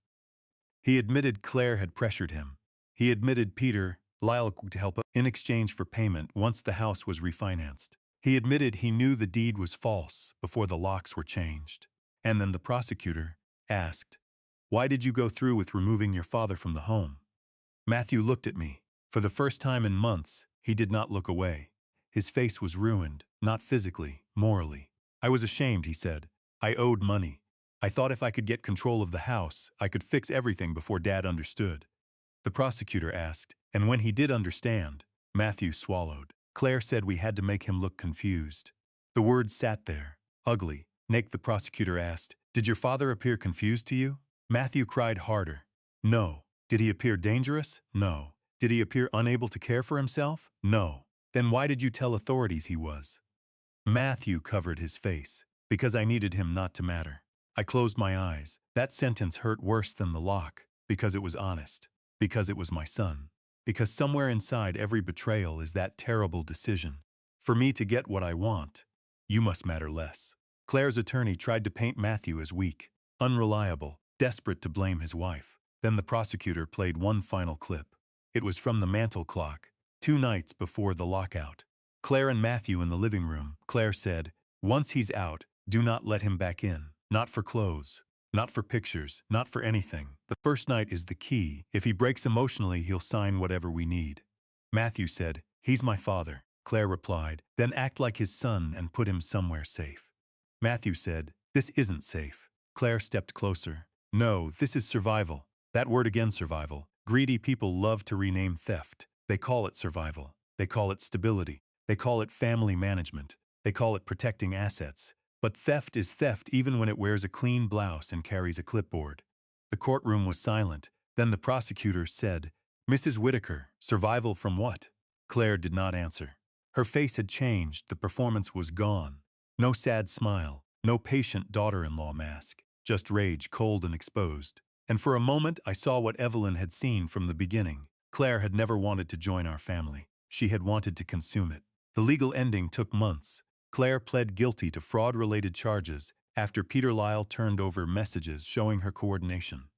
He admitted Claire had pressured him. He admitted Peter Lyle to help in exchange for payment once the house was refinanced. He admitted he knew the deed was false before the locks were changed. And then the prosecutor asked, "Why did you go through with removing your father from the home?" Matthew looked at me. For the first time in months, he did not look away. His face was ruined, not physically, morally. "I was ashamed," he said. "I owed money. I thought if I could get control of the house, I could fix everything before Dad understood." The prosecutor asked, and when he did understand, Matthew swallowed. Claire said we had to make him look confused. The words sat there, ugly. Nick, the prosecutor asked, "Did your father appear confused to you?" Matthew cried harder. "No." "Did he appear dangerous?" "No." "Did he appear unable to care for himself?" "No." "Then why did you tell authorities he was?" Matthew covered his face. "Because I needed him not to matter." I closed my eyes. That sentence hurt worse than the lock, because it was honest, because it was my son, because somewhere inside every betrayal is that terrible decision. For me to get what I want, you must matter less. Claire's attorney tried to paint Matthew as weak, unreliable, desperate to blame his wife. Then the prosecutor played one final clip. It was from the mantel clock, 2 nights before the lockout. Claire and Matthew in the living room. Claire said, "Once he's out, do not let him back in. Not for clothes, not for pictures, not for anything. The first night is the key. If he breaks emotionally, he'll sign whatever we need." Matthew said, "He's my father." Claire replied, "Then act like his son and put him somewhere safe." Matthew said, "This isn't safe." Claire stepped closer. "No, this is survival." That word again, survival. Greedy people love to rename theft. They call it survival. They call it stability. They call it family management. They call it protecting assets. But theft is theft even when it wears a clean blouse and carries a clipboard. The courtroom was silent. Then the prosecutor said, "Mrs. Whitaker, survival from what?" Claire did not answer. Her face had changed. The performance was gone. No sad smile, no patient daughter-in-law mask, just rage, cold and exposed. And for a moment I saw what Evelyn had seen from the beginning. Claire had never wanted to join our family. She had wanted to consume it. The legal ending took months. Claire pled guilty to fraud-related charges after Peter Lyle turned over messages showing her coordination.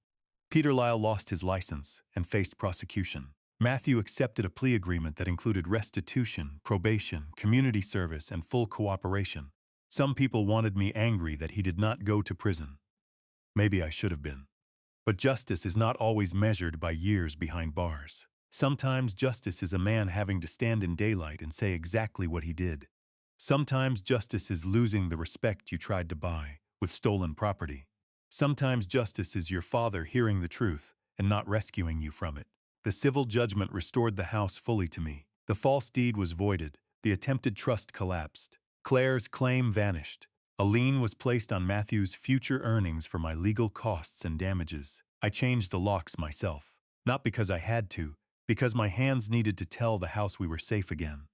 Peter Lyle lost his license and faced prosecution. Matthew accepted a plea agreement that included restitution, probation, community service, and full cooperation. Some people wanted me angry that he did not go to prison. Maybe I should have been. But justice is not always measured by years behind bars. Sometimes justice is a man having to stand in daylight and say exactly what he did. Sometimes justice is losing the respect you tried to buy with stolen property. Sometimes justice is your father hearing the truth and not rescuing you from it. The civil judgment restored the house fully to me. The false deed was voided, the attempted trust collapsed. Claire's claim vanished. A lien was placed on Matthew's future earnings for my legal costs and damages. I changed the locks myself. Not because I had to, because my hands needed to tell the house we were safe again.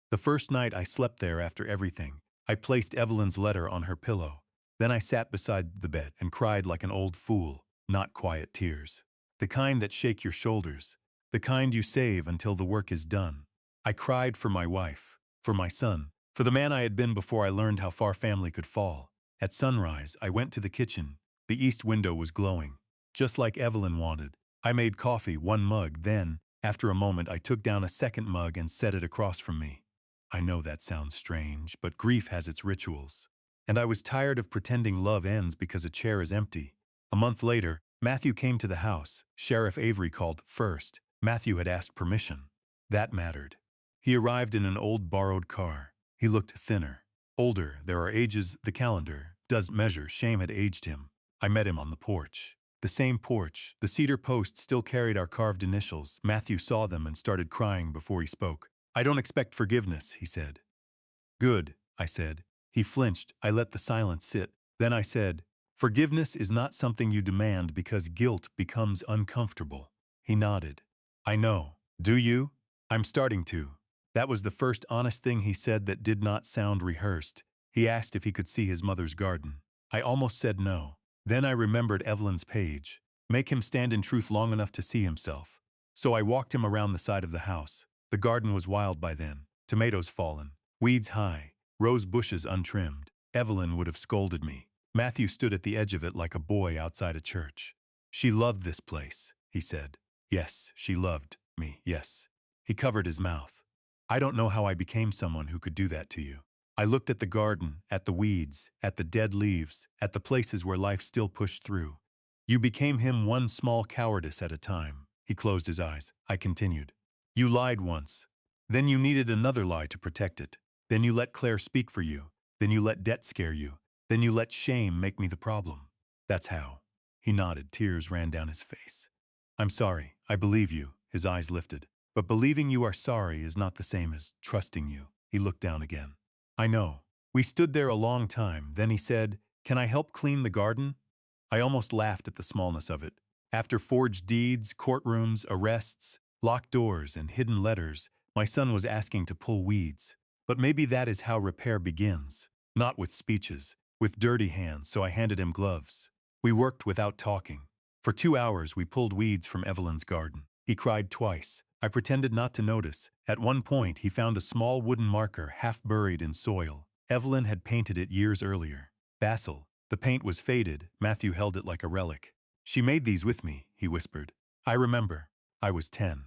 The first night I slept there after everything, I placed Evelyn's letter on her pillow. Then I sat beside the bed and cried like an old fool, not quiet tears. The kind that shake your shoulders, the kind you save until the work is done. I cried for my wife, for my son, for the man I had been before I learned how far family could fall. At sunrise, I went to the kitchen. The east window was glowing, just like Evelyn wanted. I made coffee, one mug, then, after a moment, I took down a second mug and set it across from me. I know that sounds strange, but grief has its rituals. And I was tired of pretending love ends because a chair is empty. A month later, Matthew came to the house. Sheriff Avery called first. Matthew had asked permission. That mattered. He arrived in an old borrowed car. He looked thinner. Older, there are ages, the calendar does measure, shame had aged him. I met him on the porch. The same porch, the cedar post still carried our carved initials. Matthew saw them and started crying before he spoke. I don't expect forgiveness, he said. Good, I said. He flinched. I let the silence sit. Then I said, forgiveness is not something you demand because guilt becomes uncomfortable. He nodded. I know. Do you? I'm starting to. That was the first honest thing he said that did not sound rehearsed. He asked if he could see his mother's garden. I almost said no. Then I remembered Evelyn's page. Make him stand in truth long enough to see himself. So I walked him around the side of the house. The garden was wild by then. Tomatoes fallen. Weeds high. Rose bushes untrimmed. Evelyn would have scolded me. Matthew stood at the edge of it like a boy outside a church. She loved this place, he said. Yes, she loved me, yes. He covered his mouth. I don't know how I became someone who could do that to you. I looked at the garden, at the weeds, at the dead leaves, at the places where life still pushed through. You became him one small cowardice at a time. He closed his eyes. I continued. You lied once. Then you needed another lie to protect it. Then you let Claire speak for you. Then you let debt scare you. Then you let shame make me the problem. That's how. He nodded. Tears ran down his face. I'm sorry. I believe you. His eyes lifted. But believing you are sorry is not the same as trusting you. He looked down again. I know. We stood there a long time. Then he said, can I help clean the garden? I almost laughed at the smallness of it. After forged deeds, courtrooms, arrests, locked doors, and hidden letters, my son was asking to pull weeds. But maybe that is how repair begins. Not with speeches, with dirty hands, so I handed him gloves. We worked without talking. For 2 hours we pulled weeds from Evelyn's garden. He cried twice. I pretended not to notice. At one point he found a small wooden marker half buried in soil. Evelyn had painted it years earlier. Basil. The paint was faded. Matthew held it like a relic. She made these with me, he whispered. I remember. I was 10.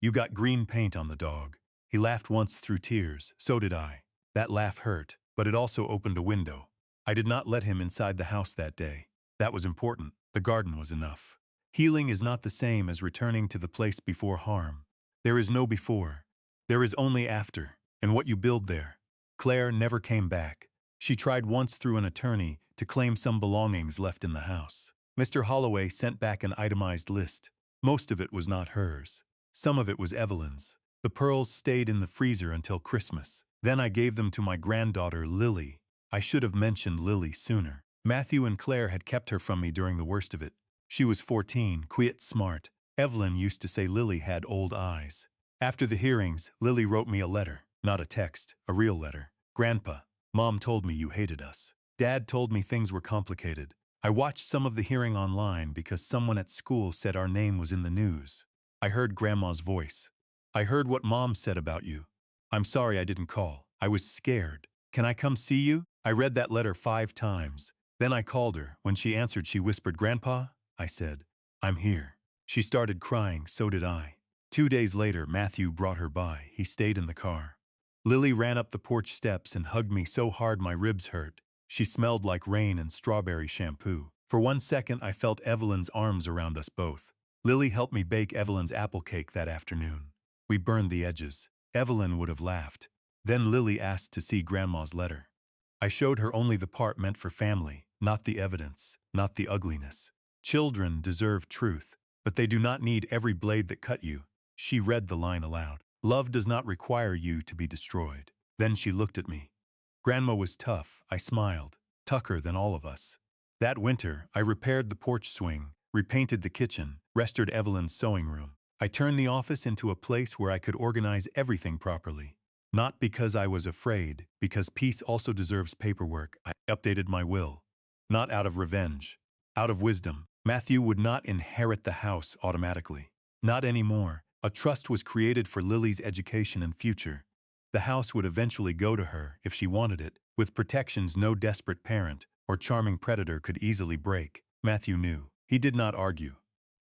You got green paint on the dog. He laughed once through tears. So did I. That laugh hurt, but it also opened a window. I did not let him inside the house that day. That was important. The garden was enough. Healing is not the same as returning to the place before harm. There is no before. There is only after, and what you build there. Claire never came back. She tried once through an attorney to claim some belongings left in the house. Mr. Holloway sent back an itemized list. Most of it was not hers. Some of it was Evelyn's. The pearls stayed in the freezer until Christmas. Then I gave them to my granddaughter, Lily. I should have mentioned Lily sooner. Matthew and Claire had kept her from me during the worst of it. She was 14, quite smart. Evelyn used to say Lily had old eyes. After the hearings, Lily wrote me a letter. Not a text, a real letter. Grandpa, Mom told me you hated us. Dad told me things were complicated. I watched some of the hearing online because someone at school said our name was in the news. I heard Grandma's voice. I heard what Mom said about you. I'm sorry I didn't call. I was scared. Can I come see you? I read that letter 5 times. Then I called her. When she answered, she whispered, Grandpa? I said, I'm here. She started crying, so did I. 2 days later, Matthew brought her by. He stayed in the car. Lily ran up the porch steps and hugged me so hard my ribs hurt. She smelled like rain and strawberry shampoo. For 1 second, I felt Evelyn's arms around us both. Lily helped me bake Evelyn's apple cake that afternoon. We burned the edges. Evelyn would have laughed. Then Lily asked to see Grandma's letter. I showed her only the part meant for family, not the evidence, not the ugliness. Children deserve truth, but they do not need every blade that cut you. She read the line aloud. Love does not require you to be destroyed. Then she looked at me. Grandma was tough, I smiled, tougher than all of us. That winter, I repaired the porch swing, repainted the kitchen, restored Evelyn's sewing room. I turned the office into a place where I could organize everything properly. Not because I was afraid, because peace also deserves paperwork. I updated my will. Not out of revenge. Out of wisdom. Matthew would not inherit the house automatically. Not anymore. A trust was created for Lily's education and future. The house would eventually go to her, if she wanted it, with protections no desperate parent or charming predator could easily break. Matthew knew. He did not argue.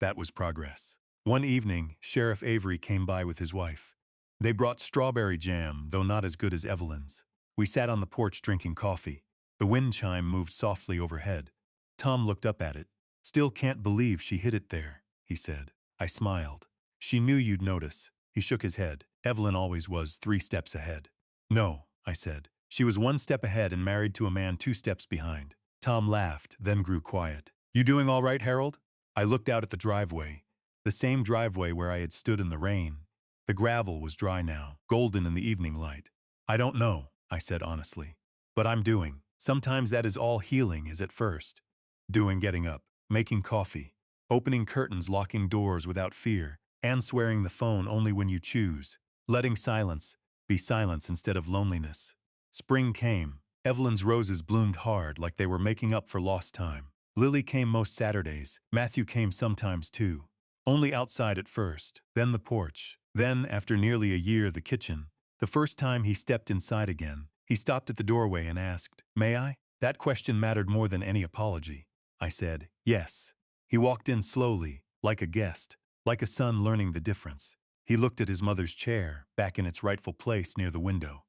That was progress. One evening, Sheriff Avery came by with his wife. They brought strawberry jam, though not as good as Evelyn's. We sat on the porch drinking coffee. The wind chime moved softly overhead. Tom looked up at it. "Still can't believe she hid it there," he said. I smiled. "She knew you'd notice." He shook his head. "Evelyn always was 3 steps ahead." "No," I said. "She was 1 step ahead and married to a man 2 steps behind." Tom laughed, then grew quiet. "You doing all right, Harold?" I looked out at the driveway. The same driveway where I had stood in the rain. The gravel was dry now, golden in the evening light. "I don't know," I said honestly. "But I'm doing. Sometimes that is all healing is at first. Doing getting up, making coffee, opening curtains, locking doors without fear, answering the phone only when you choose, letting silence be silence instead of loneliness." Spring came. Evelyn's roses bloomed hard like they were making up for lost time. Lily came most Saturdays. Matthew came sometimes too. Only outside at first, then the porch, then, after nearly a year, the kitchen. The first time he stepped inside again, he stopped at the doorway and asked, "May I?" That question mattered more than any apology. I said, "Yes." He walked in slowly, like a guest, like a son learning the difference. He looked at his mother's chair, back in its rightful place near the window.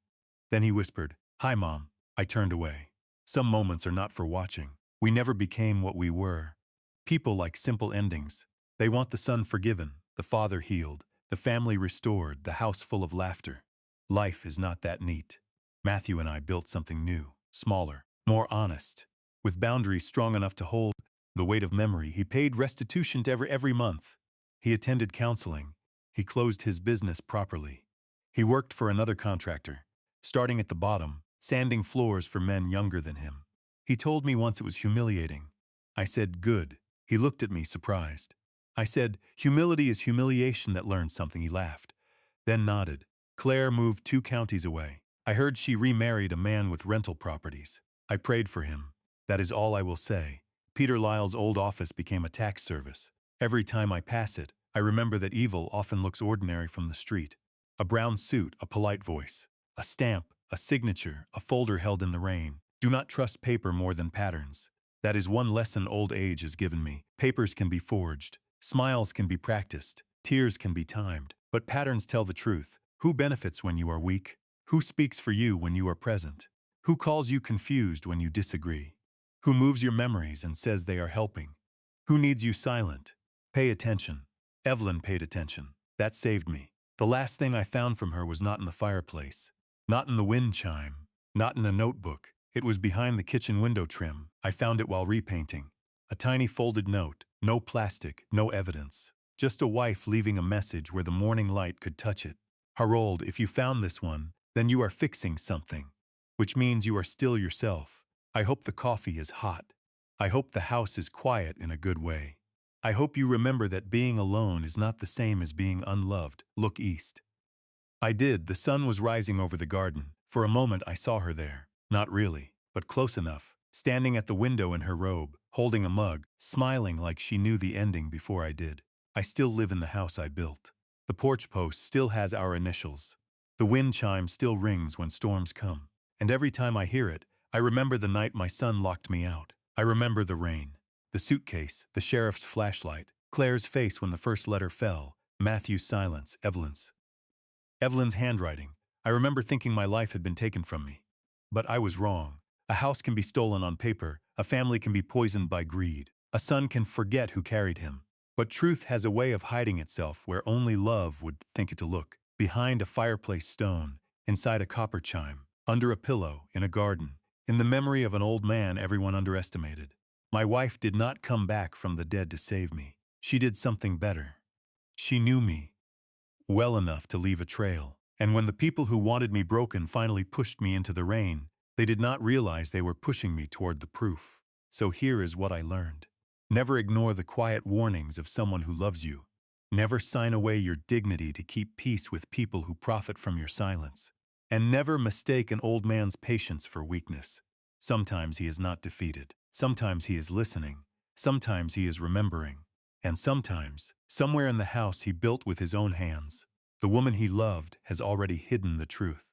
Then he whispered, "Hi, Mom." I turned away. Some moments are not for watching. We never became what we were. People like simple endings. They want the son forgiven, the father healed, the family restored, the house full of laughter. Life is not that neat. Matthew and I built something new, smaller, more honest, with boundaries strong enough to hold the weight of memory. He paid restitution to every month. He attended counseling. He closed his business properly. He worked for another contractor, starting at the bottom, sanding floors for men younger than him. He told me once it was humiliating. I said, "Good." He looked at me surprised. I said, "Humility is humiliation that learns something." He laughed, then nodded. Claire moved 2 counties away. I heard she remarried a man with rental properties. I prayed for him. That is all I will say. Peter Lyle's old office became a tax service. Every time I pass it, I remember that evil often looks ordinary from the street. A brown suit, a polite voice, a stamp, a signature, a folder held in the rain. Do not trust paper more than patterns. That is one lesson old age has given me. Papers can be forged. Smiles can be practiced. Tears can be timed. But patterns tell the truth. Who benefits when you are weak? Who speaks for you when you are present? Who calls you confused when you disagree? Who moves your memories and says they are helping? Who needs you silent? Pay attention. Evelyn paid attention. That saved me. The last thing I found from her was not in the fireplace, not in the wind chime, not in a notebook. It was behind the kitchen window trim. I found it while repainting. A tiny folded note, no plastic, no evidence. Just a wife leaving a message where the morning light could touch it. "Harold, if you found this one, then you are fixing something, which means you are still yourself. I hope the coffee is hot. I hope the house is quiet in a good way. I hope you remember that being alone is not the same as being unloved. Look east." I did. The sun was rising over the garden. For a moment I saw her there. Not really, but close enough, standing at the window in her robe, holding a mug, smiling like she knew the ending before I did. I still live in the house I built. The porch post still has our initials. The wind chime still rings when storms come. And every time I hear it, I remember the night my son locked me out. I remember the rain, the suitcase, the sheriff's flashlight, Claire's face when the first letter fell, Matthew's silence, Evelyn's handwriting. I remember thinking my life had been taken from me. But I was wrong. A house can be stolen on paper, a family can be poisoned by greed, a son can forget who carried him. But truth has a way of hiding itself where only love would think it to look. Behind a fireplace stone, inside a copper chime, under a pillow, in a garden, in the memory of an old man everyone underestimated. My wife did not come back from the dead to save me. She did something better. She knew me. well enough to leave a trail. And when the people who wanted me broken finally pushed me into the rain, they did not realize they were pushing me toward the proof. So here is what I learned. Never ignore the quiet warnings of someone who loves you. Never sign away your dignity to keep peace with people who profit from your silence. And never mistake an old man's patience for weakness. Sometimes he is not defeated. Sometimes he is listening. Sometimes he is remembering. And sometimes, somewhere in the house he built with his own hands, the woman he loved has already hidden the truth.